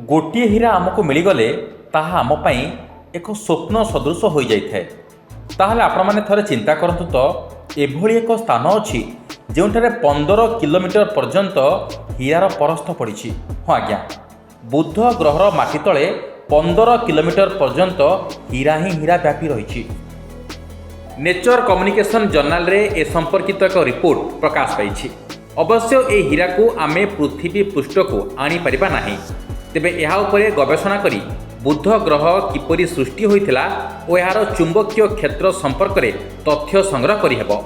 गोटे हीरा आमको मिलगले ताहा आम पाई एक स्वप्न सदृश हो जाए। ताहले आपण माने थरे चिंता करंतु तो एभली एक स्थान अछि जोंठारे 15 किलोमीटर पर्यंत हीरार परस्थ पड़ी। हाँ आज्ञा, बुध ग्रहर माटी तले 15 किलोमीटर पर्यंत हीरा ही हीरा व्यापी रही। नेचर कम्युनिकेशन जर्नाल रे ए संपर्कित एक रिपोर्ट प्रकाश पाई। अवश्य ए हीरा को आमे पृथ्वी पृष्ठ को आनी परिबा नाही, तेबे एहा उपरे गवेषणा करी बुध ग्रह किपरि सृष्टि होइथिला ओ एहार चुंबकीय क्षेत्र संपर्क में तथ्य संग्रह करिहेबो।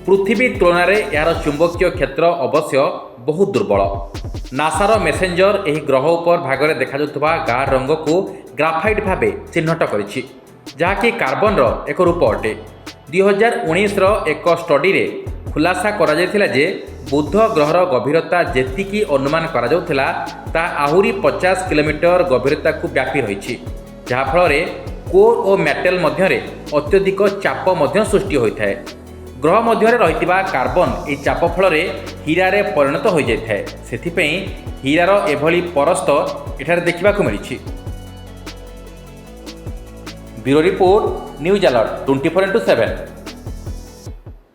पृथ्वी तुलन में यार चुंबकीय क्षेत्र अवश्य बहुत दुर्बल। नासार मेसेंजर एही ग्रह उपर भागरे देखा जाउथबा गाढ़ रंग को ग्राफाइट भाबे चिन्हट करिछि, जहाँकि कार्बन रो एक रूप अटे। 2019 रो एक स्टडी रे खुलासा करा जायथिला जे बुध ग्रहर गभीरता जेतिकी अनुमान करा जाउथिला ता आहुरी 50 किलोमीटर गभीरता को व्यापी रही, जहाँफल कोर और मेटल मध्य अत्यधिक चाप मध्य सृष्टि होता है। ग्रह मध्य रही कार्बन ये चाप फल हीरारे परिणत हो जाए। से हीरार एभली परस्त एठारे देखा मिली। Bureau report, news alert 24x7।